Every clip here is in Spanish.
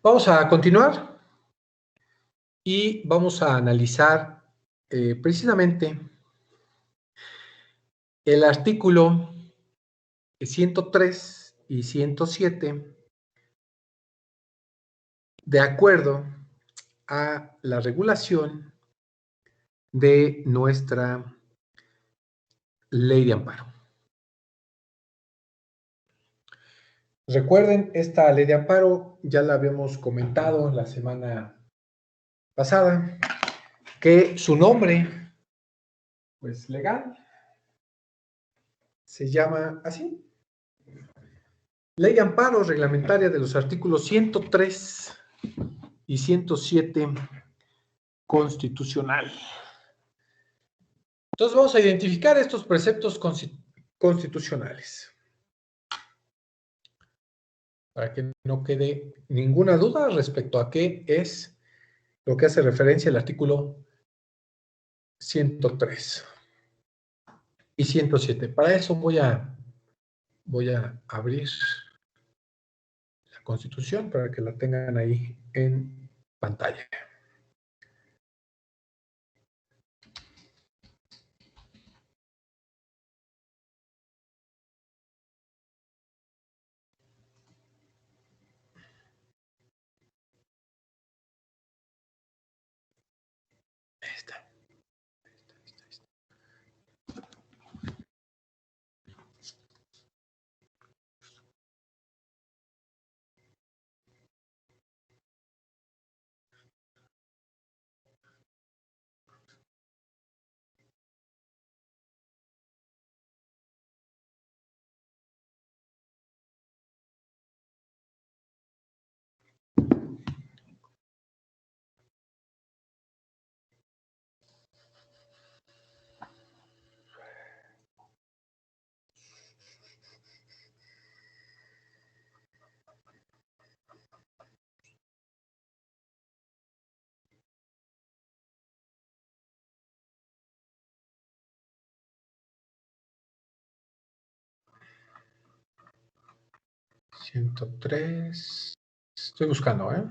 Vamos a continuar y vamos a analizar precisamente el artículo 103 y 107 de acuerdo a la regulación de nuestra ley de amparo. Recuerden, esta ley de amparo ya la habíamos comentado la semana pasada, que su nombre, pues legal, se llama así: Ley de Amparo Reglamentaria de los artículos 103 y 107 constitucional. Entonces vamos a identificar estos preceptos constitucionales, para que no quede ninguna duda respecto a qué es lo que hace referencia al artículo 103 y 107. Para eso voy a abrir la Constitución para que la tengan ahí en pantalla. Ahí está. ...103... Estoy buscando, ¿eh?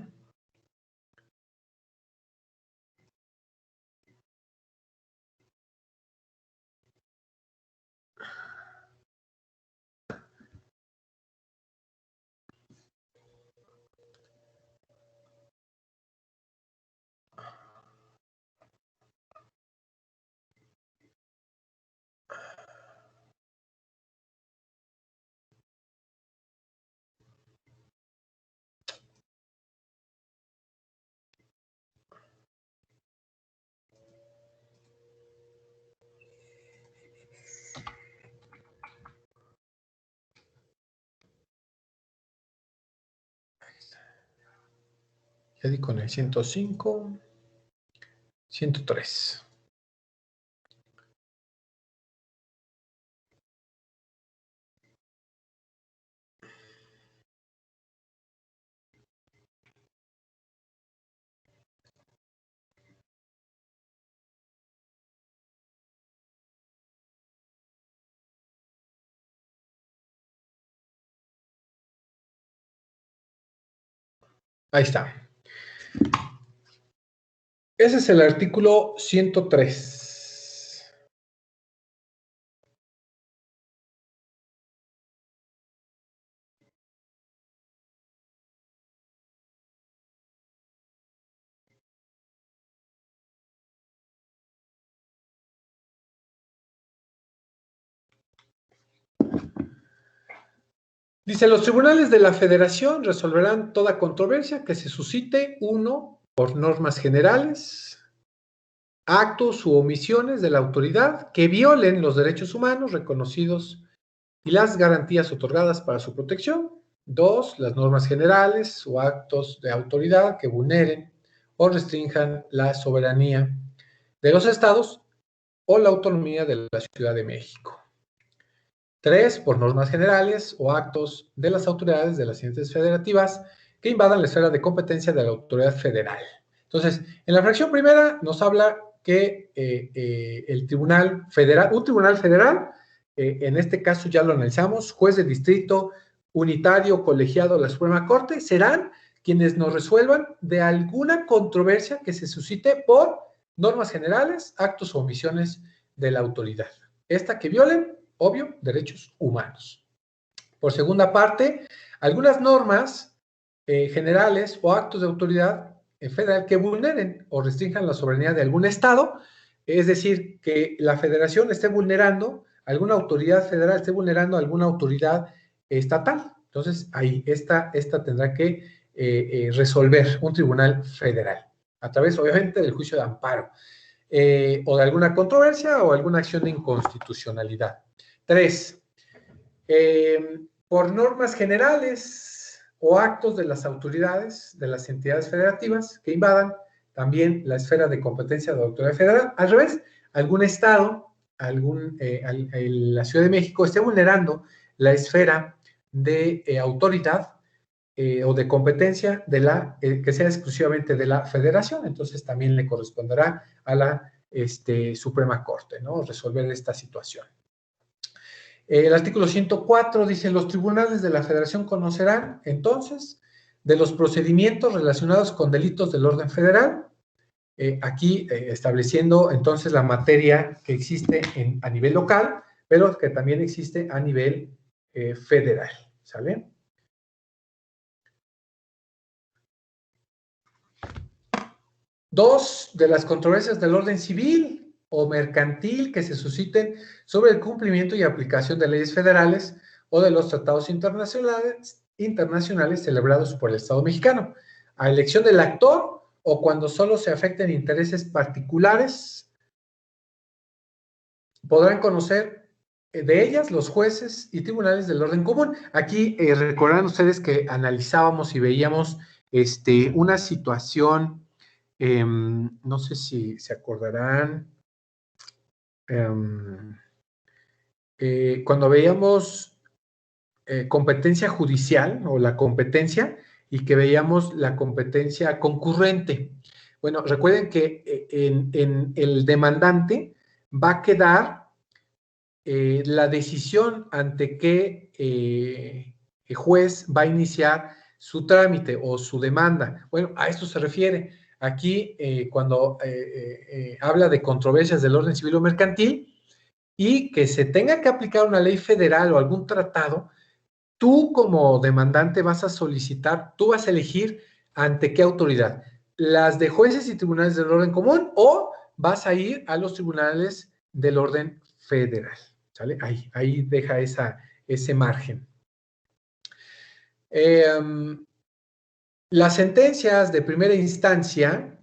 Ya di con el 105, 103. Ahí está. Ese es el artículo 103. Dice: los tribunales de la Federación resolverán toda controversia que se suscite, 1, por normas generales, actos u omisiones de la autoridad que violen los derechos humanos reconocidos y las garantías otorgadas para su protección. 2, las normas generales o actos de autoridad que vulneren o restrinjan la soberanía de los estados o la autonomía de la Ciudad de México. 3, por normas generales o actos de las autoridades de las entidades federativas que invadan la esfera de competencia de la autoridad federal. Entonces, en la fracción primera nos habla que el tribunal federal, un tribunal federal, en este caso ya lo analizamos, juez de distrito, unitario, colegiado de la Suprema Corte, serán quienes nos resuelvan de alguna controversia que se suscite por normas generales, actos o omisiones de la autoridad. Esta que violen, obvio, derechos humanos. Por segunda parte, algunas normas generales o actos de autoridad federal que vulneren o restrinjan la soberanía de algún estado, es decir, que la federación esté vulnerando, alguna autoridad federal esté vulnerando a alguna autoridad estatal. Entonces, ahí esta tendrá que resolver un tribunal federal, a través, obviamente, del juicio de amparo, o de alguna controversia o alguna acción de inconstitucionalidad. 3, por normas generales o actos de las autoridades, de las entidades federativas que invadan también la esfera de competencia de la autoridad federal. Al revés, algún estado, la Ciudad de México esté vulnerando la esfera de autoridad o de competencia de que sea exclusivamente de la federación, entonces también le corresponderá a la Suprema Corte, ¿no?, resolver esta situación. El artículo 104 dice: los tribunales de la Federación conocerán, entonces, de los procedimientos relacionados con delitos del orden federal, aquí estableciendo, entonces, la materia que existe a nivel local, pero que también existe a nivel federal, ¿sale? Dos, de las controversias del orden civil o mercantil que se susciten sobre el cumplimiento y aplicación de leyes federales o de los tratados internacionales celebrados por el Estado mexicano, a elección del actor o cuando solo se afecten intereses particulares, podrán conocer de ellas los jueces y tribunales del orden común. Aquí recordarán ustedes que analizábamos y veíamos una situación, no sé si se acordarán, cuando veíamos competencia judicial o la competencia y que veíamos la competencia concurrente. Bueno, recuerden que en el demandante va a quedar la decisión ante qué juez va a iniciar su trámite o su demanda. Bueno, a esto se refiere. Aquí, cuando habla de controversias del orden civil o mercantil y que se tenga que aplicar una ley federal o algún tratado, tú como demandante vas a solicitar, tú vas a elegir ante qué autoridad, las de jueces y tribunales del orden común, o vas a ir a los tribunales del orden federal, ¿sale? Ahí deja ese margen. Las sentencias de primera instancia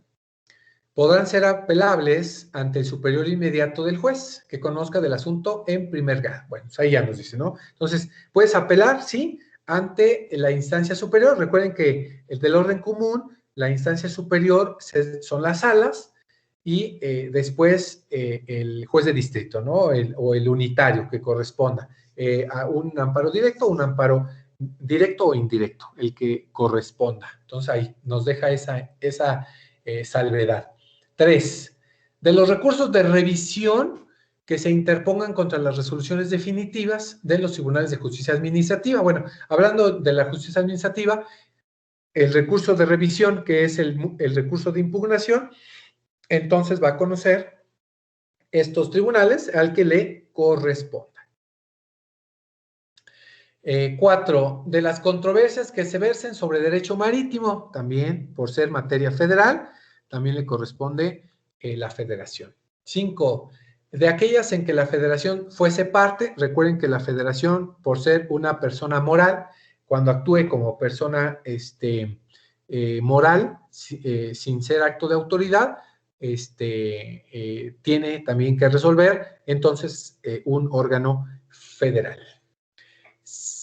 podrán ser apelables ante el superior inmediato del juez que conozca del asunto en primer grado. Bueno, pues ahí ya nos dice, ¿no? Entonces, puedes apelar, sí, ante la instancia superior. Recuerden que el del orden común, la instancia superior son las salas y después el juez de distrito, ¿no? O el unitario que corresponda a un amparo directo, un amparo directo o indirecto, el que corresponda. Entonces, ahí nos deja esa salvedad. 3, de los recursos de revisión que se interpongan contra las resoluciones definitivas de los tribunales de justicia administrativa. Bueno, hablando de la justicia administrativa, el recurso de revisión, que es el recurso de impugnación, entonces va a conocer estos tribunales al que le corresponda. 4, de las controversias que se versen sobre derecho marítimo, también por ser materia federal, también le corresponde la federación. 5, de aquellas en que la federación fuese parte. Recuerden que la federación, por ser una persona moral, cuando actúe como persona moral, sin ser acto de autoridad, tiene también que resolver, entonces, un órgano federal.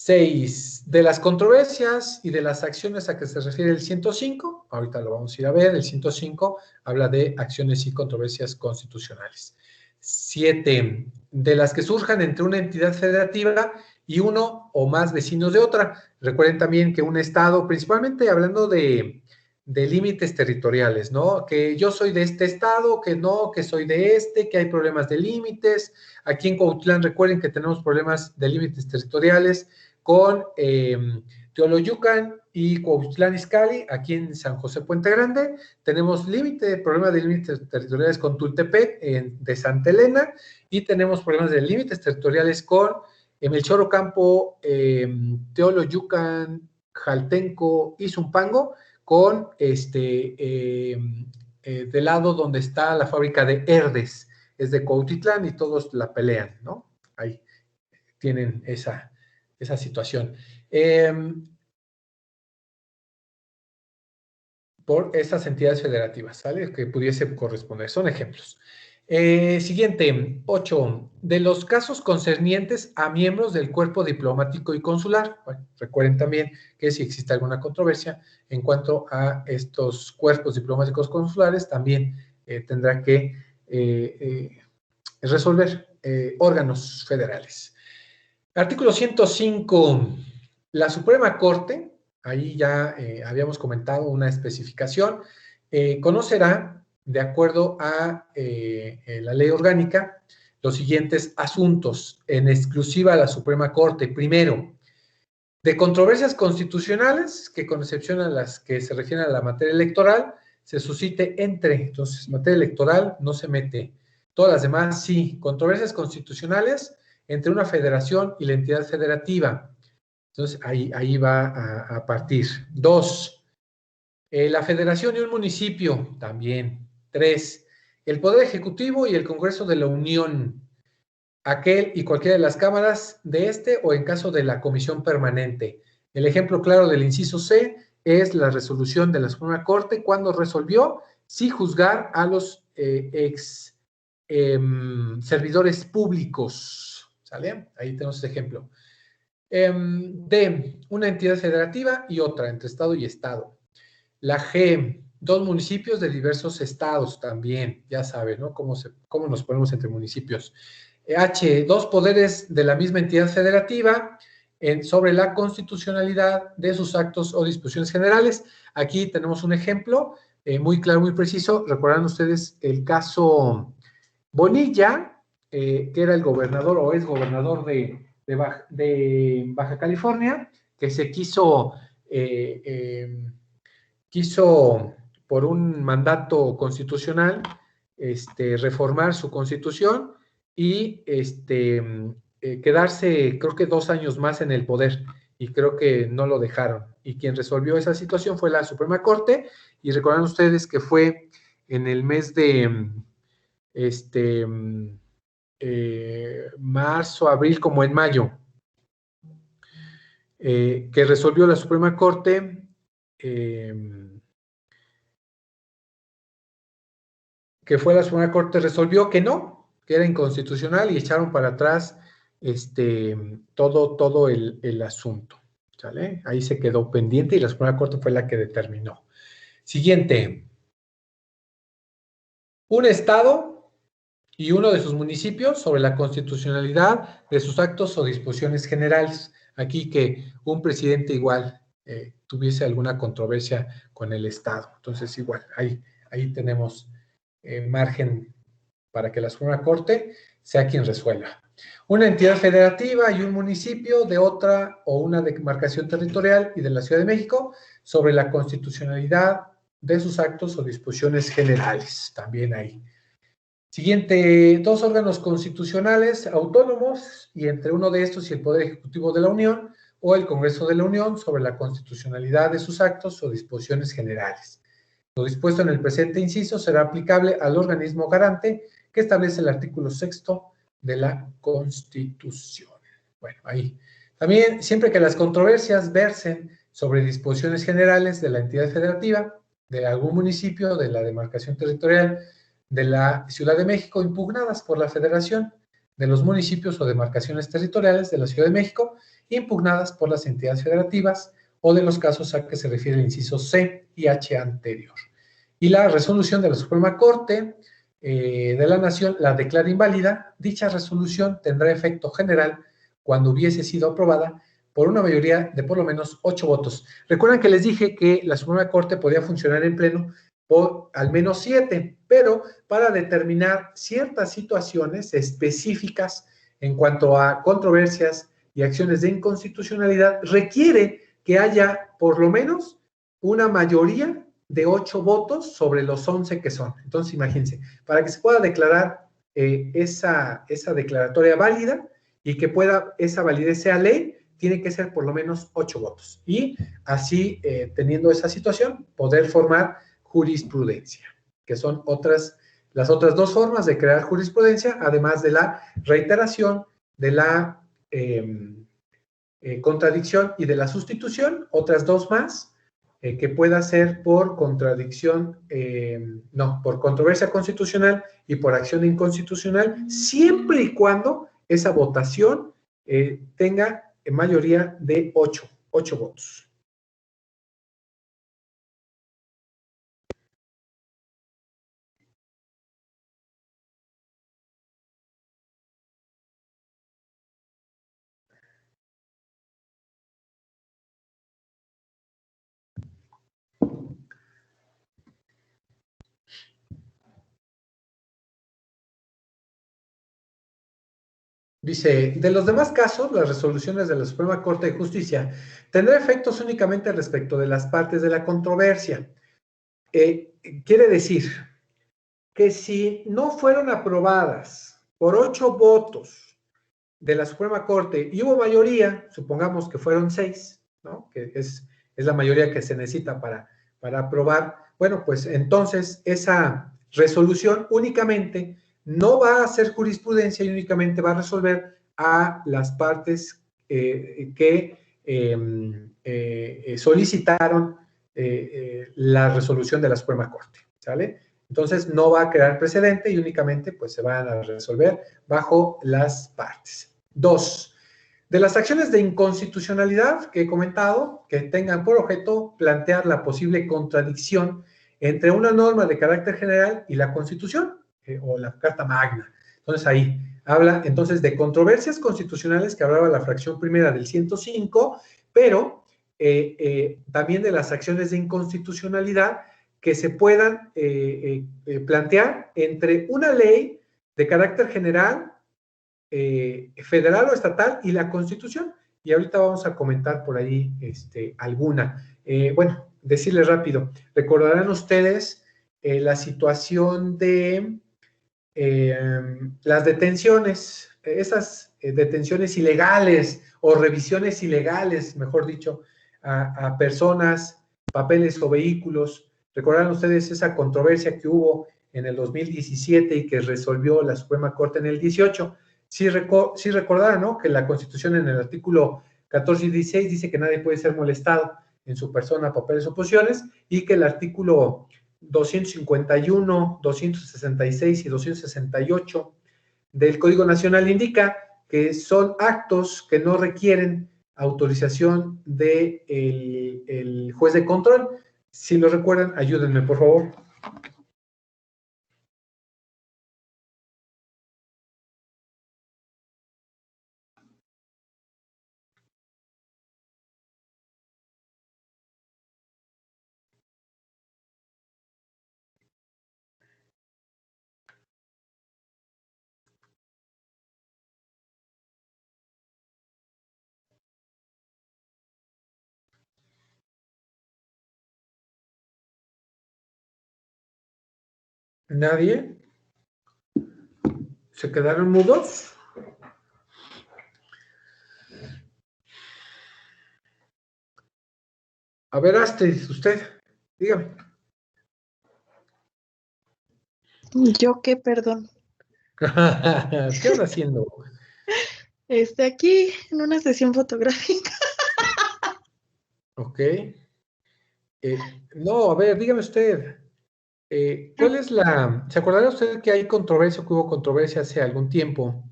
6. De las controversias y de las acciones a que se refiere el 105, ahorita lo vamos a ir a ver, el 105 habla de acciones y controversias constitucionales. 7. De las que surjan entre una entidad federativa y uno o más vecinos de otra. Recuerden también que un estado, principalmente hablando de límites territoriales, ¿no? Que yo soy de este estado, que no, que soy de este, que hay problemas de límites. Aquí en Cuauhtlán recuerden que tenemos problemas de límites territoriales con Teoloyucan y Cuauhtlán Izcalli. Aquí en San José Puente Grande tenemos problemas de límites territoriales con Tultepec de Santa Elena, y tenemos problemas de límites territoriales con Melchor Ocampo, Teoloyucan, Jaltenco y Zumpango, con del lado donde está la fábrica de Herdes, es de Cuautitlán, y todos la pelean, ¿no? Ahí tienen esa situación. Por esas entidades federativas, ¿sale? Que pudiese corresponder. Son ejemplos. Siguiente, 8. De los casos concernientes a miembros del cuerpo diplomático y consular. Bueno, recuerden también que si existe alguna controversia en cuanto a estos cuerpos diplomáticos consulares, también tendrá que resolver órganos federales. Artículo 105. La Suprema Corte, ahí ya habíamos comentado una especificación, conocerá, de acuerdo a la ley orgánica, los siguientes asuntos en exclusiva a la Suprema Corte. Primero, de controversias constitucionales, que con excepción a las que se refieren a la materia electoral, se suscite entonces, materia electoral no se mete. Todas las demás sí. Controversias constitucionales entre una federación y la entidad federativa. Entonces, ahí va a partir. 2. La federación y un municipio, también. 3. El Poder Ejecutivo y el Congreso de la Unión, aquel y cualquiera de las cámaras de este, o en caso de la comisión permanente. El ejemplo claro del inciso C es la resolución de la Suprema Corte cuando resolvió si juzgar a los servidores públicos. ¿Sale? Ahí tenemos ese ejemplo. D, una entidad federativa y otra, entre estado y estado. La G, dos municipios de diversos estados también, ya saben, ¿no? Cómo nos ponemos entre municipios. H, dos poderes de la misma entidad federativa sobre la constitucionalidad de sus actos o disposiciones generales. Aquí tenemos un ejemplo muy claro, muy preciso. Recordarán ustedes el caso Bonilla, que era el gobernador o es gobernador de Baja California, que se quiso por un mandato constitucional reformar su constitución y quedarse, creo que 2 años más en el poder, y creo que no lo dejaron. Y quien resolvió esa situación fue la Suprema Corte, y recordarán ustedes que fue en el mes de marzo, abril, como en mayo, que resolvió la Suprema Corte resolvió que no, que era inconstitucional, y echaron para atrás todo el asunto. ¿Sale? Ahí se quedó pendiente y la Suprema Corte fue la que determinó. Siguiente. Un estado y uno de sus municipios sobre la constitucionalidad de sus actos o disposiciones generales. Aquí que un presidente igual tuviese alguna controversia con el estado. Entonces igual, ahí tenemos margen para que la Suprema Corte sea quien resuelva. Una entidad federativa y un municipio de otra o una demarcación territorial y de la Ciudad de México sobre la constitucionalidad de sus actos o disposiciones generales. También ahí. Siguiente, dos órganos constitucionales autónomos y entre uno de estos y el Poder Ejecutivo de la Unión o el Congreso de la Unión sobre la constitucionalidad de sus actos o disposiciones generales. Lo dispuesto en el presente inciso será aplicable al organismo garante que establece el artículo 6 de la Constitución. Bueno, ahí. También, siempre que las controversias versen sobre disposiciones generales de la entidad federativa, de algún municipio, de la demarcación territorial de la Ciudad de México, impugnadas por la Federación, de los municipios o demarcaciones territoriales de la Ciudad de México, impugnadas por las entidades federativas o de los casos a que se refiere el inciso C y H anterior. Y la resolución de la Suprema Corte de la Nación la declara inválida. Dicha resolución tendrá efecto general cuando hubiese sido aprobada por una mayoría de por lo menos 8 votos. Recuerdan que les dije que la Suprema Corte podía funcionar en pleno por al menos 7, pero para determinar ciertas situaciones específicas en cuanto a controversias y acciones de inconstitucionalidad, requiere que haya por lo menos una mayoría de 8 votos sobre los 11 que son. Entonces, imagínense, para que se pueda declarar esa declaratoria válida y que esa validez sea ley, tiene que ser por lo menos 8 votos. Y así, teniendo esa situación, poder formar jurisprudencia, que son las otras dos formas de crear jurisprudencia, además de la reiteración, de la contradicción y de la sustitución, otras dos más, que pueda ser por contradicción, por controversia constitucional y por acción inconstitucional, siempre y cuando esa votación tenga mayoría de 8 votos. Dice, de los demás casos, las resoluciones de la Suprema Corte de Justicia tendrán efectos únicamente respecto de las partes de la controversia. Quiere decir que si no fueron aprobadas por 8 votos de la Suprema Corte y hubo mayoría, supongamos que fueron 6, ¿no? Que es la mayoría que se necesita para aprobar, bueno, pues entonces esa resolución únicamente no va a hacer jurisprudencia y únicamente va a resolver a las partes que solicitaron la resolución de la Suprema Corte, ¿sale? Entonces no va a crear precedente y únicamente pues se van a resolver bajo las partes. 2. De las acciones de inconstitucionalidad que he comentado, que tengan por objeto plantear la posible contradicción entre una norma de carácter general y la Constitución, o la Carta Magna. Entonces ahí habla entonces de controversias constitucionales que hablaba la fracción primera del 105, pero también de las acciones de inconstitucionalidad que se puedan plantear entre una ley de carácter general, federal o estatal y la Constitución. Y ahorita vamos a comentar por ahí alguna. Bueno, decirles rápido, recordarán ustedes la situación de las detenciones, esas detenciones ilegales o revisiones ilegales, mejor dicho, a personas, papeles o vehículos. Recordarán ustedes esa controversia que hubo en el 2017 y que resolvió la Suprema Corte en el 18. Sí recordarán, ¿no? Que la Constitución en el artículo 14 y 16 dice que nadie puede ser molestado en su persona, papeles o posiciones, y que el artículo 251, 266 y 268 del Código Nacional indica que son actos que no requieren autorización del juez de control. Si lo recuerdan, ayúdenme, por favor. ¿Nadie? ¿Se quedaron mudos? A ver, Astrid, usted, dígame. ¿Yo qué, perdón? ¿Qué anda haciendo? Aquí en una sesión fotográfica. Ok. No, a ver, dígame usted. ¿Cuál es ¿Se acordará usted que hay controversia, que hubo controversia hace algún tiempo?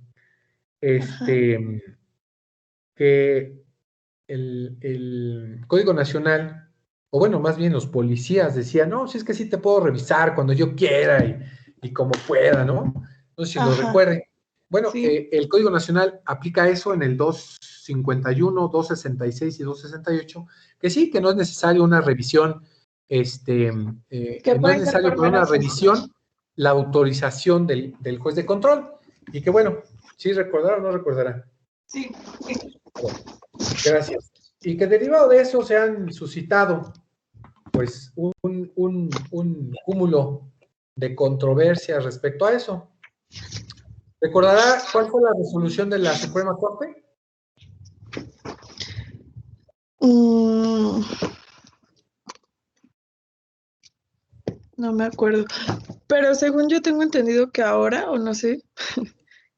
Que el Código Nacional, o bueno, más bien los policías decían, no, si es que sí te puedo revisar cuando yo quiera y como pueda, ¿no? No sé si lo Ajá, recuerden. Bueno, sí. el Código Nacional aplica eso en el 251, 266 y 268, que sí, que no es necesario una revisión, Que no es pueden ser necesario por para una menos. revisión la autorización del juez de control. Y que bueno, ¿sí recordará o no recordará? Sí. Bueno, gracias. Y que derivado de eso se han suscitado, pues, un cúmulo de controversias respecto a eso. ¿Recordará cuál fue la resolución de la Suprema Corte? Mm, no me acuerdo. Pero según yo tengo entendido que ahora, o no sé,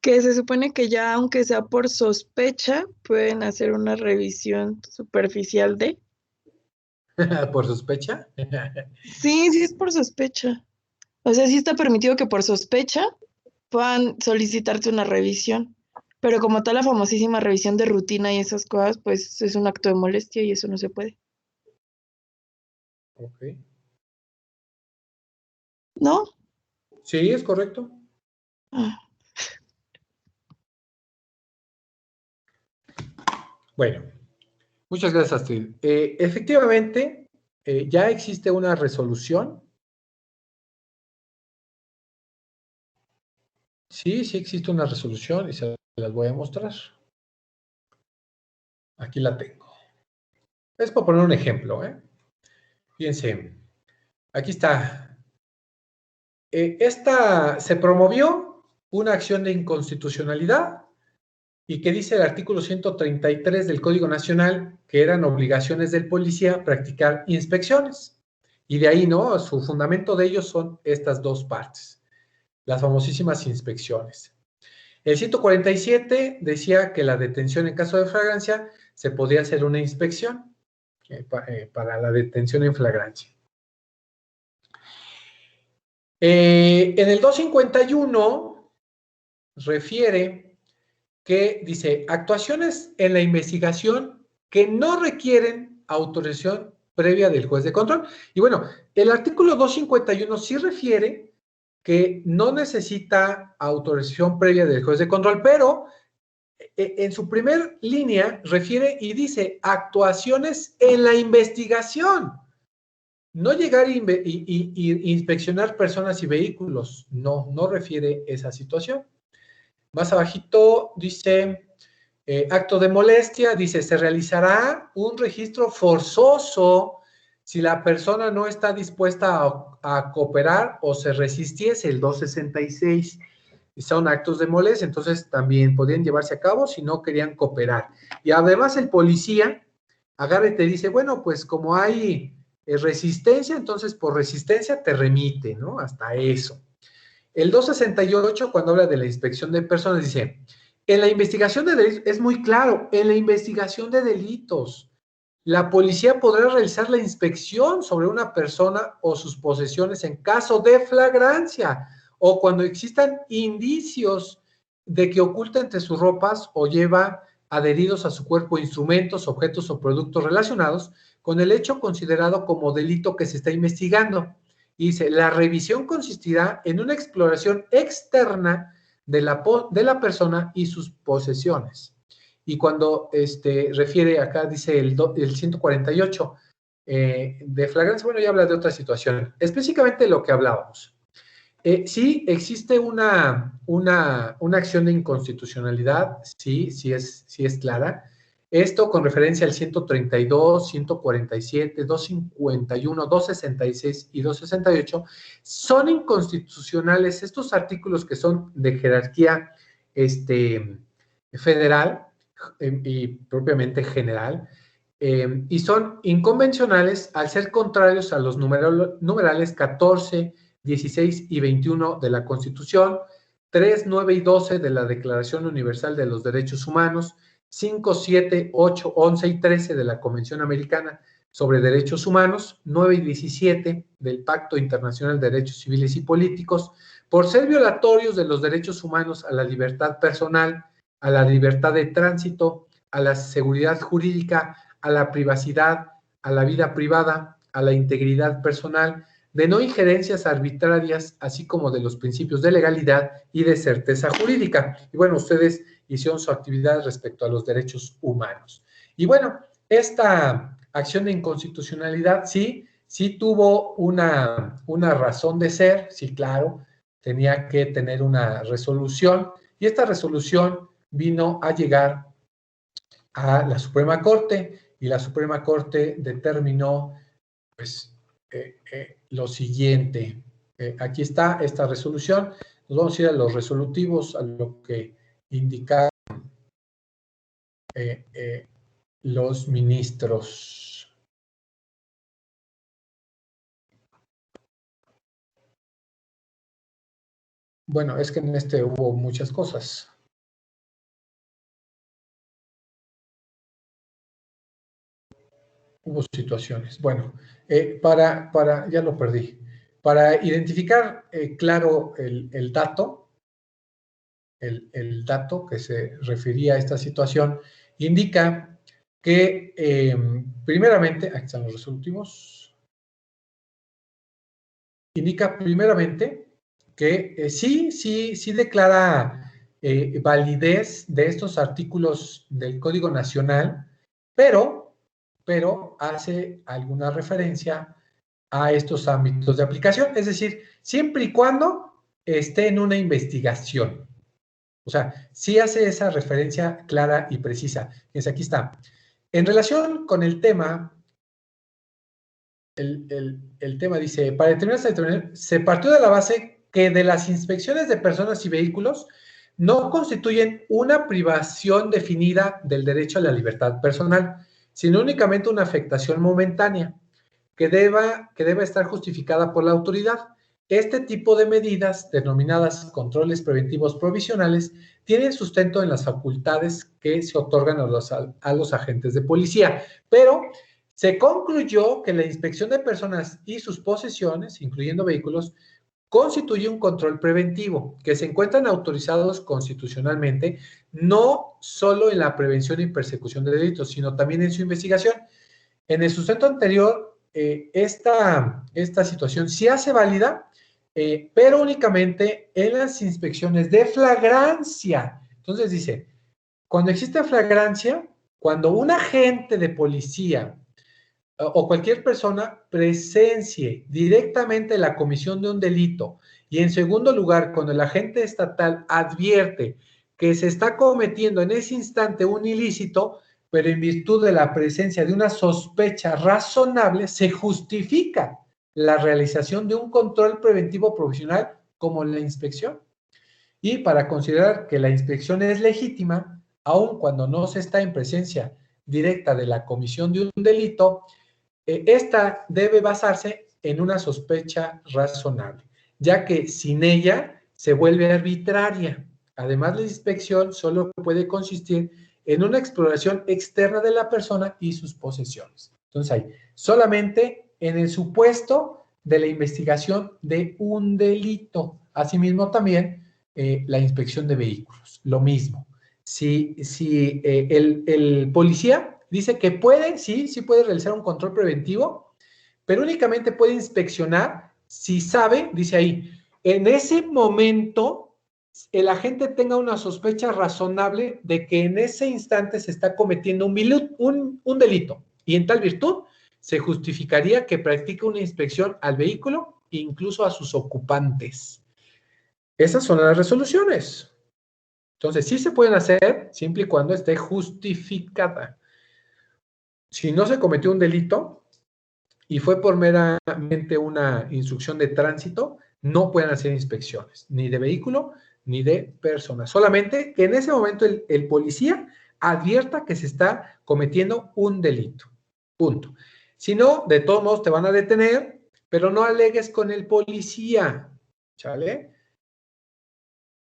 que se supone que ya aunque sea por sospecha, pueden hacer una revisión superficial de. ¿Por sospecha? Sí, sí es por sospecha. O sea, sí está permitido que por sospecha puedan solicitarte una revisión. Pero como tal la famosísima revisión de rutina y esas cosas, pues es un acto de molestia y eso no se puede. Ok. ¿No? Sí, es correcto. Ah, Bueno, muchas gracias, Astrid. Efectivamente, ya existe una resolución. Sí, sí existe una resolución y se las voy a mostrar. Aquí la tengo. Es para poner un ejemplo, ¿eh? Fíjense, aquí está. Esta se promovió una acción de inconstitucionalidad y que dice el artículo 133 del Código Nacional que eran obligaciones del policía practicar inspecciones. Y de ahí, ¿no? Su fundamento de ellos son estas dos partes, las famosísimas inspecciones. El 147 decía que la detención en caso de flagrancia se podía hacer una inspección para la detención en flagrancia. En el 251 refiere que dice actuaciones en la investigación que no requieren autorización previa del juez de control. Y bueno, el artículo 251 sí refiere que no necesita autorización previa del juez de control, pero en su primer línea refiere y dice actuaciones en la investigación. No llegar y inspeccionar personas y vehículos, no refiere esa situación. Más abajito dice, acto de molestia, dice, se realizará un registro forzoso si la persona no está dispuesta a cooperar o se resistiese, el 266. Son actos de molestia, entonces también podían llevarse a cabo si no querían cooperar. Y además el policía agarra y te dice, bueno, pues como hay resistencia, entonces por resistencia te remite, ¿no? Hasta eso. El 268, cuando habla de la inspección de personas, dice, en la investigación de delitos, es muy claro, en la investigación de delitos, la policía podrá realizar la inspección sobre una persona o sus posesiones en caso de flagrancia o cuando existan indicios de que oculta entre sus ropas o lleva adheridos a su cuerpo instrumentos, objetos o productos relacionados con el hecho considerado como delito que se está investigando. Y dice, la revisión consistirá en una exploración externa de la persona y sus posesiones. Y cuando refiere acá, dice el 148 de flagrancia, bueno, ya habla de otra situación, específicamente lo que hablábamos. Sí, existe una acción de inconstitucionalidad, sí es clara. Esto con referencia al 132, 147, 251, 266 y 268 son inconstitucionales estos artículos que son de jerarquía federal y propiamente general, y son inconvencionales al ser contrarios a los numerales 14, 16 y 21 de la Constitución, 3, 9 y 12 de la Declaración Universal de los Derechos Humanos, 5, 7, 8, 11 y 13 de la Convención Americana sobre Derechos Humanos, 9 y 17 del Pacto Internacional de Derechos Civiles y Políticos, por ser violatorios de los derechos humanos a la libertad personal, a la libertad de tránsito, a la seguridad jurídica, a la privacidad, a la vida privada, a la integridad personal, de no injerencias arbitrarias, así como de los principios de legalidad y de certeza jurídica. Y bueno, ustedes hicieron su actividad respecto a los derechos humanos. Y bueno, esta acción de inconstitucionalidad sí tuvo una razón de ser, sí, claro, tenía que tener una resolución, y esta resolución vino a llegar a la Suprema Corte, y la Suprema Corte determinó, pues, lo siguiente. Aquí está esta resolución. Nos vamos a ir a los resolutivos, a lo que indicaron los ministros. Bueno, es que en este hubo muchas cosas. Hubo situaciones. Bueno, ya lo perdí. Para identificar claro el dato, el dato que se refería a esta situación, indica que primeramente, aquí están los resolutivos, indica primeramente que sí declara validez de estos artículos del Código Nacional, pero hace alguna referencia a estos ámbitos de aplicación, es decir, siempre y cuando esté en una investigación. O sea, sí hace esa referencia clara y precisa. Aquí está. En relación con el tema, el tema dice, para determinar, se partió de la base que de las inspecciones de personas y vehículos no constituyen una privación definida del derecho a la libertad personal, sino únicamente una afectación momentánea que deba estar justificada por la autoridad. Este tipo de medidas, denominadas controles preventivos provisionales, tienen sustento en las facultades que se otorgan a los agentes de policía, pero se concluyó que la inspección de personas y sus posesiones, incluyendo vehículos, constituye un control preventivo, que se encuentran autorizados constitucionalmente, no solo en la prevención y persecución de delitos, sino también en su investigación. En el sustento anterior, esta situación sí hace válida, pero únicamente en las inspecciones de flagrancia. Entonces dice, cuando existe flagrancia, cuando un agente de policía o cualquier persona presencie directamente la comisión de un delito, y en segundo lugar, cuando el agente estatal advierte que se está cometiendo en ese instante un ilícito, pero en virtud de la presencia de una sospecha razonable, se justifica la realización de un control preventivo provisional como la inspección. Y para considerar que la inspección es legítima, aun cuando no se está en presencia directa de la comisión de un delito, esta debe basarse en una sospecha razonable, ya que sin ella se vuelve arbitraria. Además, la inspección solo puede consistir en una exploración externa de la persona y sus posesiones. Entonces, ahí, solamente en el supuesto de la investigación de un delito. Asimismo, también la inspección de vehículos, lo mismo. Si el policía dice que puede, sí puede realizar un control preventivo, pero únicamente puede inspeccionar si sabe, dice ahí, en ese momento el agente tenga una sospecha razonable de que en ese instante se está cometiendo un delito, y en tal virtud se justificaría que practique una inspección al vehículo, incluso a sus ocupantes. Esas son las resoluciones. Entonces, sí se pueden hacer siempre y cuando esté justificada. Si no se cometió un delito y fue por meramente una instrucción de tránsito, no pueden hacer inspecciones, ni de vehículo, ni de persona. Solamente que en ese momento el policía advierta que se está cometiendo un delito. Punto. Si no, de todos modos te van a detener, pero no alegues con el policía, ¿sale?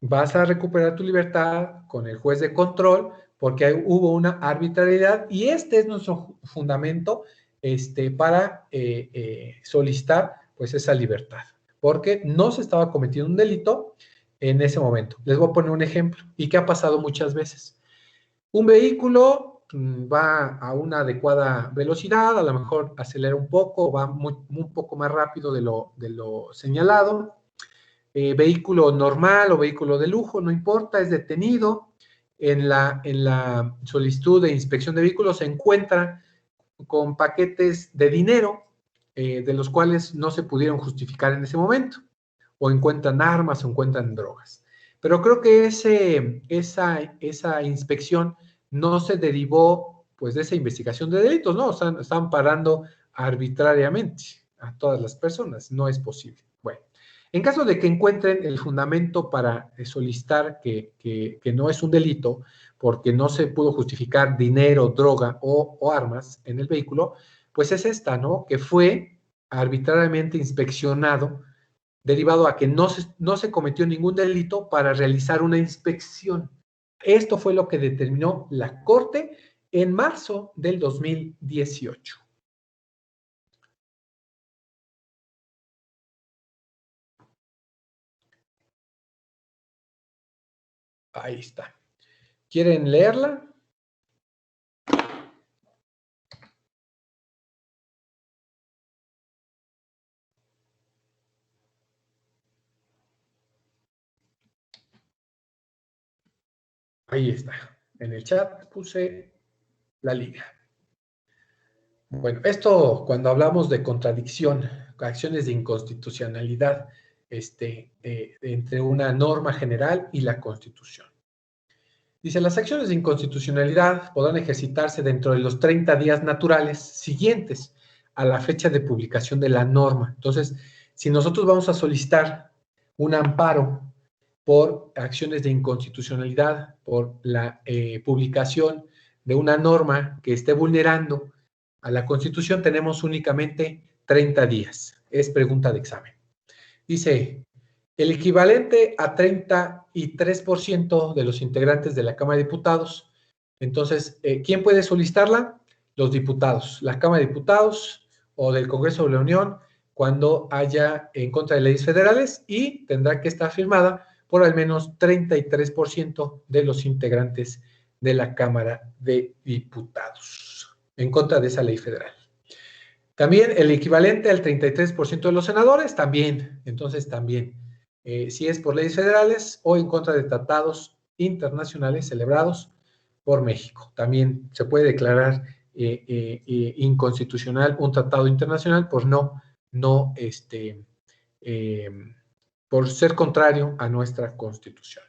Vas a recuperar tu libertad con el juez de control porque hubo una arbitrariedad, y este es nuestro fundamento para solicitar pues esa libertad, porque no se estaba cometiendo un delito en ese momento. Les voy a poner un ejemplo y que ha pasado muchas veces. Un vehículo va a una adecuada velocidad, a lo mejor acelera un poco, va un poco más rápido de lo señalado. Vehículo normal o vehículo de lujo, no importa, es detenido. En la solicitud de inspección de vehículos se encuentra con paquetes de dinero, de los cuales no se pudieron justificar en ese momento, o encuentran armas o encuentran drogas. Pero creo que esa inspección no se derivó pues de esa investigación de delitos, ¿no? Están parando arbitrariamente a todas las personas, no es posible. Bueno, en caso de que encuentren el fundamento para solicitar que no es un delito, porque no se pudo justificar dinero, droga o armas en el vehículo, pues es esta, ¿no? Que fue arbitrariamente inspeccionado, derivado a que no se cometió ningún delito para realizar una inspección. Esto fue lo que determinó la Corte en marzo del 2018. Ahí está. ¿Quieren leerla? Ahí está. En el chat puse la liga. Bueno, esto cuando hablamos de contradicción, acciones de inconstitucionalidad entre una norma general y la Constitución. Dice, las acciones de inconstitucionalidad podrán ejercitarse dentro de los 30 días naturales siguientes a la fecha de publicación de la norma. Entonces, si nosotros vamos a solicitar un amparo por acciones de inconstitucionalidad, por la publicación de una norma que esté vulnerando a la Constitución, tenemos únicamente 30 días. Es pregunta de examen. Dice, el equivalente a 33% de los integrantes de la Cámara de Diputados. Entonces, ¿quién puede solicitarla? Los diputados, la Cámara de Diputados o del Congreso de la Unión, cuando haya en contra de leyes federales, y tendrá que estar firmada por al menos 33% de los integrantes de la Cámara de Diputados en contra de esa ley federal. También el equivalente al 33% de los senadores, también. Entonces, también. Si es por leyes federales o en contra de tratados internacionales celebrados por México. También se puede declarar inconstitucional un tratado internacional por por ser contrario a nuestra Constitución.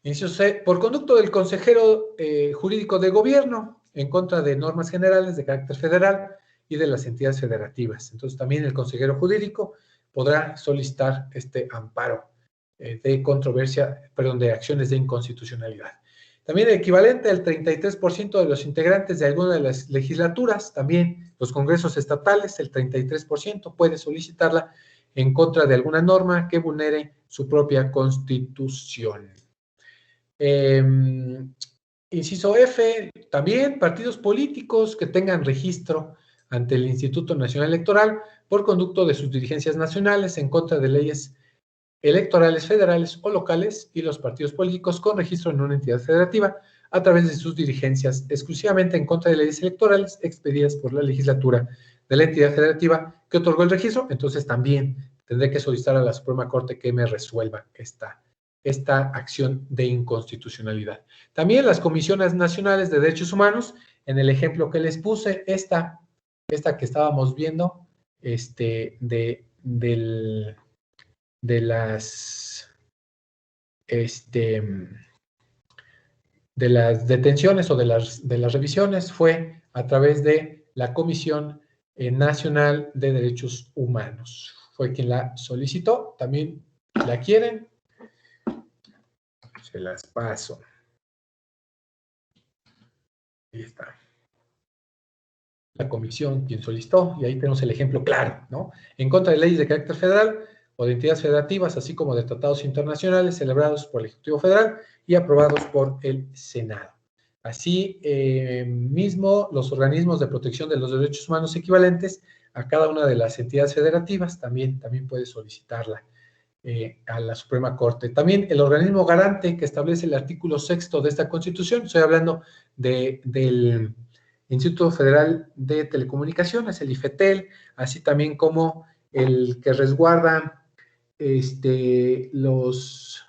Inciso C, por conducto del consejero jurídico de gobierno en contra de normas generales de carácter federal y de las entidades federativas. Entonces, también el consejero jurídico podrá solicitar este amparo de controversia, perdón, de acciones de inconstitucionalidad. También el equivalente al 33% de los integrantes de alguna de las legislaturas, también los congresos estatales, el 33% puede solicitarla en contra de alguna norma que vulnere su propia Constitución. Inciso F, también partidos políticos que tengan registro ante el Instituto Nacional Electoral por conducto de sus dirigencias nacionales en contra de leyes electorales federales o locales, y los partidos políticos con registro en una entidad federativa a través de sus dirigencias exclusivamente en contra de leyes electorales expedidas por la legislatura de la entidad federativa que otorgó el registro. Entonces también tendré que solicitar a la Suprema Corte que me resuelva esta acción de inconstitucionalidad. También las comisiones nacionales de derechos humanos, en el ejemplo que les puse, esta que estábamos viendo, de las detenciones o de las revisiones, fue a través de la Comisión Nacional de Derechos Humanos. Fue quien la solicitó. También la quieren. Se las paso. Ahí está. La comisión quien solicitó, y ahí tenemos el ejemplo claro, ¿no? En contra de leyes de carácter federal o de entidades federativas, así como de tratados internacionales celebrados por el Ejecutivo Federal y aprobados por el Senado. Así mismo, los organismos de protección de los derechos humanos equivalentes a cada una de las entidades federativas también puede solicitarla. a la Suprema Corte. También el organismo garante que establece el artículo 6º de esta Constitución, estoy hablando del Instituto Federal de Telecomunicaciones, el IFETEL, así también como el que resguarda los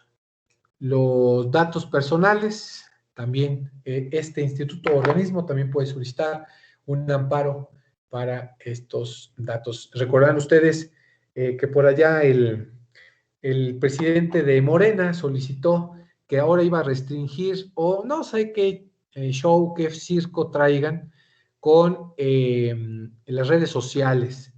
datos personales. También este instituto o organismo también puede solicitar un amparo para estos datos. Recordarán ustedes que por allá el presidente de Morena solicitó que ahora iba a restringir, o no sé qué show, qué circo traigan con las redes sociales,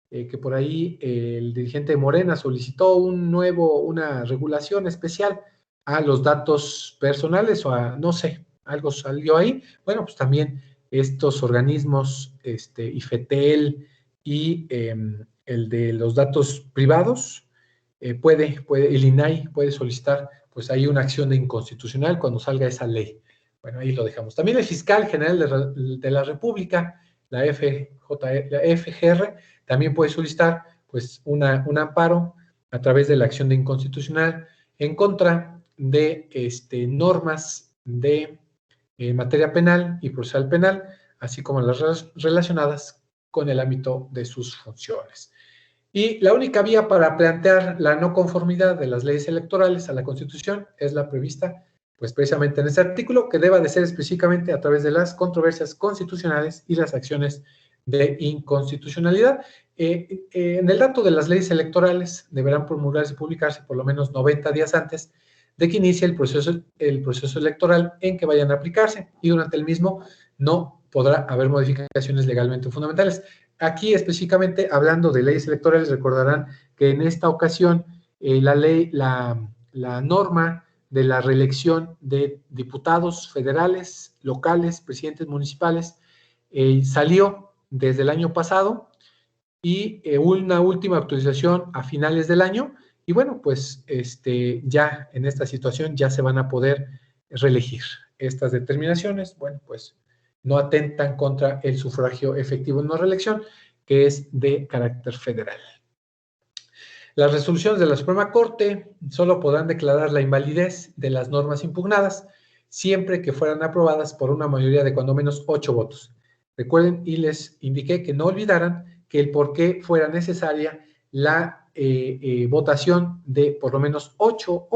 que por ahí el dirigente de Morena solicitó una regulación especial a los datos personales o a, no sé, algo salió ahí. Bueno, pues también estos organismos, IFETEL y el de los datos privados, el INAI puede solicitar pues ahí una acción de inconstitucional cuando salga esa ley. Bueno, ahí lo dejamos. También el fiscal general de la República, la FGR, también puede solicitar pues un amparo a través de la acción de inconstitucional en contra de normas de materia penal y procesal penal, así como las relacionadas con el ámbito de sus funciones. Y la única vía para plantear la no conformidad de las leyes electorales a la Constitución es la prevista, pues precisamente en este artículo, que deba de ser específicamente a través de las controversias constitucionales y las acciones de inconstitucionalidad. En el dato de las leyes electorales deberán promulgarse y publicarse por lo menos 90 días antes de que inicie el proceso electoral en que vayan a aplicarse, y durante el mismo no podrá haber modificaciones legalmente fundamentales. Aquí específicamente hablando de leyes electorales, recordarán que en esta ocasión la norma de la reelección de diputados federales, locales, presidentes municipales, salió desde el año pasado, y una última actualización a finales del año, y bueno, pues ya en esta situación ya se van a poder reelegir. Estas determinaciones, bueno, pues no atentan contra el sufragio efectivo en una reelección, que es de carácter federal. Las resoluciones de la Suprema Corte solo podrán declarar la invalidez de las normas impugnadas siempre que fueran aprobadas por una mayoría de cuando menos 8 votos. Recuerden, y les indiqué que no olvidaran que el por qué fuera necesaria la votación de por lo menos 8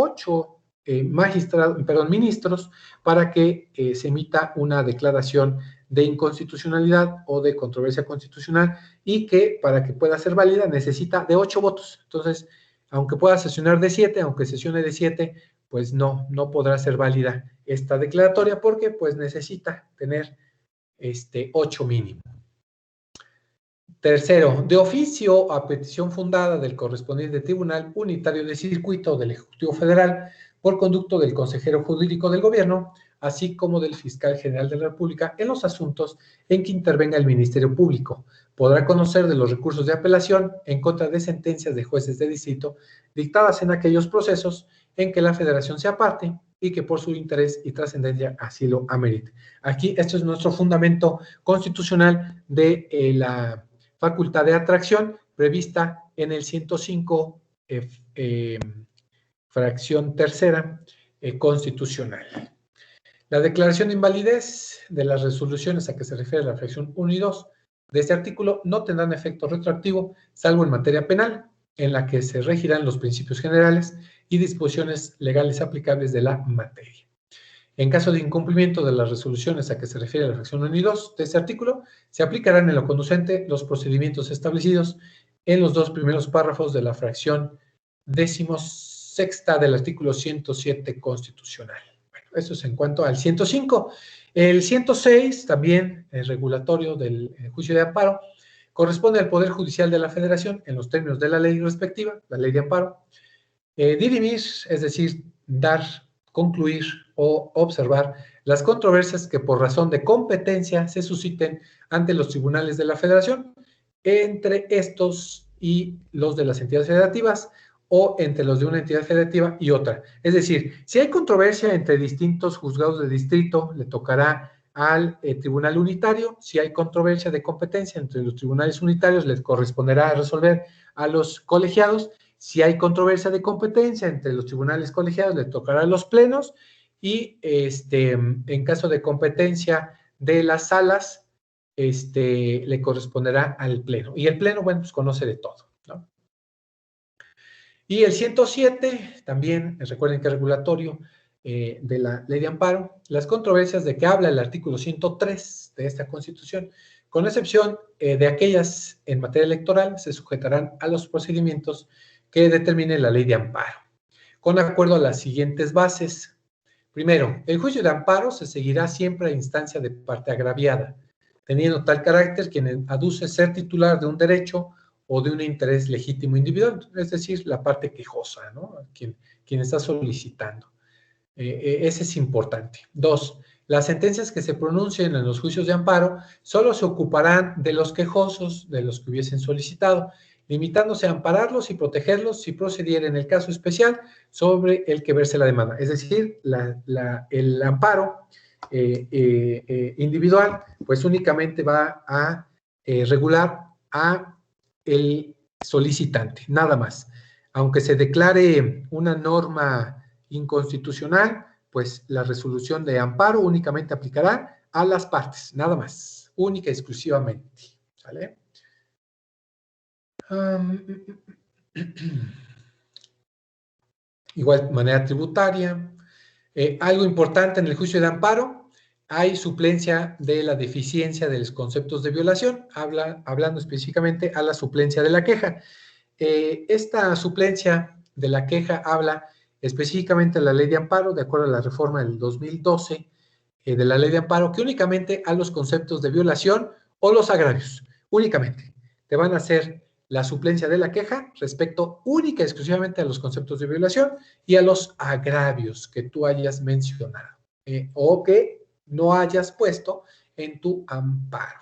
ministros para que se emita una declaración de inconstitucionalidad o de controversia constitucional, y que para que pueda ser válida necesita de 8 votos. Entonces, aunque pueda sesionar de 7, aunque sesione de 7, pues no podrá ser válida esta declaratoria porque pues necesita tener 8 mínimo. Tercero, de oficio a petición fundada del correspondiente Tribunal Unitario de Circuito del Ejecutivo Federal por conducto del consejero jurídico del gobierno, así como del fiscal general de la República en los asuntos en que intervenga el Ministerio Público. Podrá conocer de los recursos de apelación en contra de sentencias de jueces de distrito dictadas en aquellos procesos en que la Federación sea parte y que por su interés y trascendencia así lo amerite. Aquí, esto es nuestro fundamento constitucional de la facultad de atracción prevista en el 105, fracción tercera, constitucional. La declaración de invalidez de las resoluciones a que se refiere la fracción 1 y 2 de este artículo no tendrán efecto retroactivo, salvo en materia penal, en la que se regirán los principios generales y disposiciones legales aplicables de la materia. En caso de incumplimiento de las resoluciones a que se refiere la fracción 1 y 2 de este artículo, se aplicarán en lo conducente los procedimientos establecidos en los 2 primeros párrafos de la fracción 16ª del artículo 107 constitucional. Bueno, eso es en cuanto al 105. El 106, también el regulatorio del juicio de amparo, corresponde al Poder Judicial de la Federación en los términos de la ley respectiva, la ley de amparo, dirimir, es decir, concluir o observar las controversias que por razón de competencia se susciten ante los tribunales de la Federación, entre estos y los de las entidades federativas, o entre los de una entidad federativa y otra. Es decir, si hay controversia entre distintos juzgados de distrito, le tocará al tribunal unitario. Si hay controversia de competencia entre los tribunales unitarios, les corresponderá resolver a los colegiados. Si hay controversia de competencia entre los tribunales colegiados, le tocará a los plenos y en caso de competencia de las salas, le corresponderá al pleno. Y el pleno, bueno, pues conoce de todo, ¿no? Y el 107, también recuerden que es regulatorio de la ley de amparo, las controversias de que habla el artículo 103 de esta Constitución, con excepción de aquellas en materia electoral, se sujetarán a los procedimientos que determine la ley de amparo, con acuerdo a las siguientes bases. Primero, el juicio de amparo se seguirá siempre a instancia de parte agraviada, teniendo tal carácter quien aduce ser titular de un derecho o de un interés legítimo individual, es decir, la parte quejosa, ¿no? Quien está solicitando. Ese es importante. Dos, las sentencias que se pronuncien en los juicios de amparo solo se ocuparán de los quejosos, de los que hubiesen solicitado, limitándose a ampararlos y protegerlos si procediera en el caso especial sobre el que verse la demanda. Es decir, el amparo individual, pues únicamente va a regular a el solicitante, nada más. Aunque se declare una norma inconstitucional, pues la resolución de amparo únicamente aplicará a las partes, nada más, única y exclusivamente. ¿Sale? Igual manera tributaria. Algo importante en el juicio de amparo, hay suplencia de la deficiencia de los conceptos de violación, hablando específicamente a la suplencia de la queja. Esta suplencia de la queja habla específicamente de la ley de amparo, de acuerdo a la reforma del 2012 de la ley de amparo, que únicamente a los conceptos de violación o los agravios, únicamente, te van a hacer la suplencia de la queja respecto única y exclusivamente a los conceptos de violación y a los agravios que tú hayas mencionado o que no hayas puesto en tu amparo.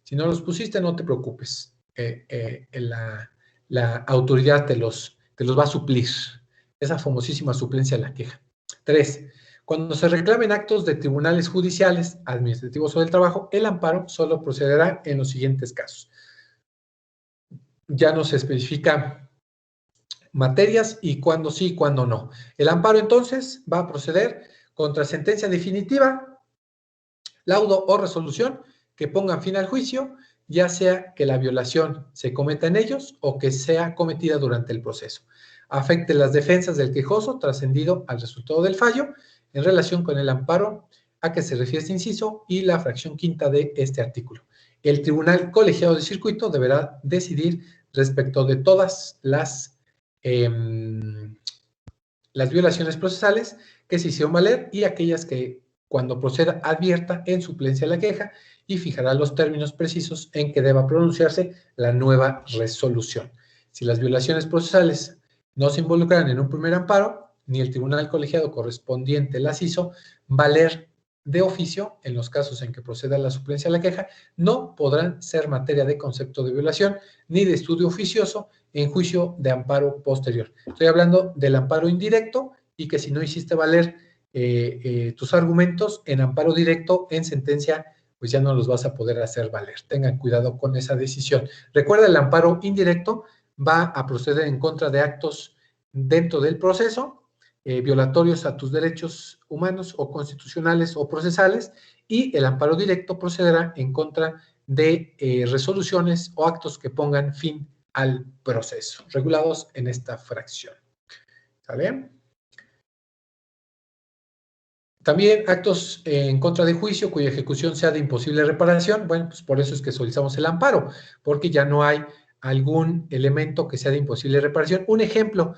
Si no los pusiste, no te preocupes. La autoridad te los va a suplir. Esa famosísima suplencia de la queja. 3. Cuando se reclamen actos de tribunales judiciales, administrativos o del trabajo, el amparo solo procederá en los siguientes casos. Ya no se especifica materias y cuándo sí y cuándo no. El amparo entonces va a proceder contra sentencia definitiva, laudo o resolución que pongan fin al juicio, ya sea que la violación se cometa en ellos o que sea cometida durante el proceso. Afecte las defensas del quejoso trascendido al resultado del fallo en relación con el amparo a que se refiere este inciso y la fracción quinta de este artículo. El tribunal colegiado de circuito deberá decidir respecto de todas las violaciones procesales que se hicieron valer y aquellas que cuando proceda advierta en suplencia de la queja y fijará los términos precisos en que deba pronunciarse la nueva resolución. Si las violaciones procesales no se involucran en un primer amparo, ni el tribunal colegiado correspondiente las hizo valer de oficio, en los casos en que proceda la suplencia de la queja, no podrán ser materia de concepto de violación ni de estudio oficioso en juicio de amparo posterior. Estoy hablando del amparo indirecto y que si no hiciste valer tus argumentos en amparo directo, en sentencia, pues ya no los vas a poder hacer valer. Tengan cuidado con esa decisión. Recuerda, el amparo indirecto va a proceder en contra de actos dentro del proceso, violatorios a tus derechos humanos o constitucionales o procesales, y el amparo directo procederá en contra de resoluciones o actos que pongan fin al proceso, regulados en esta fracción. ¿Sale? También actos en contra de juicio cuya ejecución sea de imposible reparación. Bueno, pues por eso es que solicitamos el amparo, porque ya no hay algún elemento que sea de imposible reparación. Un ejemplo,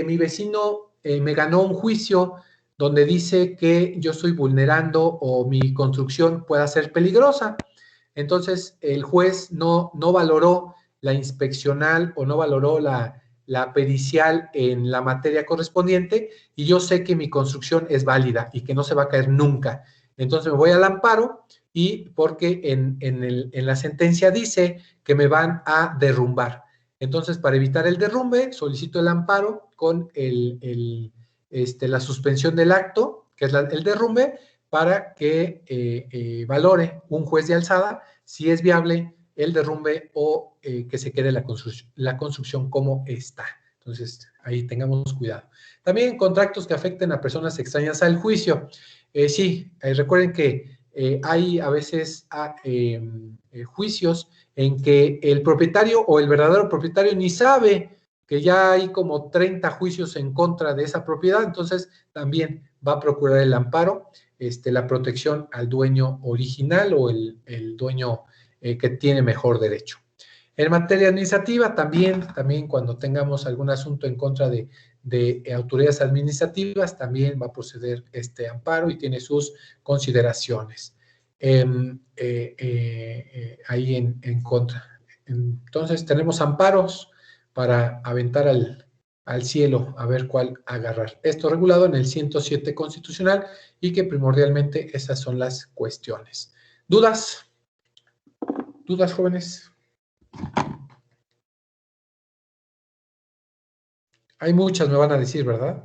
mi vecino me ganó un juicio donde dice que yo estoy vulnerando o mi construcción pueda ser peligrosa. Entonces, el juez no valoró la inspeccional o no valoró la pericial en la materia correspondiente y yo sé que mi construcción es válida y que no se va a caer nunca. Entonces me voy al amparo y porque en la sentencia dice que me van a derrumbar. Entonces, para evitar el derrumbe, solicito el amparo con la suspensión del acto, que es el derrumbe, para que valore un juez de alzada si es viable el derrumbe o que se quede la construcción como está. Entonces, ahí tengamos cuidado. También contratos que afecten a personas extrañas al juicio. Sí, recuerden que hay a veces juicios en que el propietario o el verdadero propietario ni sabe que ya hay como 30 juicios en contra de esa propiedad, entonces también va a procurar el amparo, la protección al dueño original o el dueño que tiene mejor derecho. En materia administrativa, también cuando tengamos algún asunto en contra de autoridades administrativas, también va a proceder este amparo y tiene sus consideraciones ahí en contra. Entonces, tenemos amparos para aventar al cielo a ver cuál agarrar. Esto regulado en el 107 constitucional y que primordialmente esas son las cuestiones. ¿Dudas? ¿Dudas, jóvenes? Hay muchas, me van a decir, ¿verdad?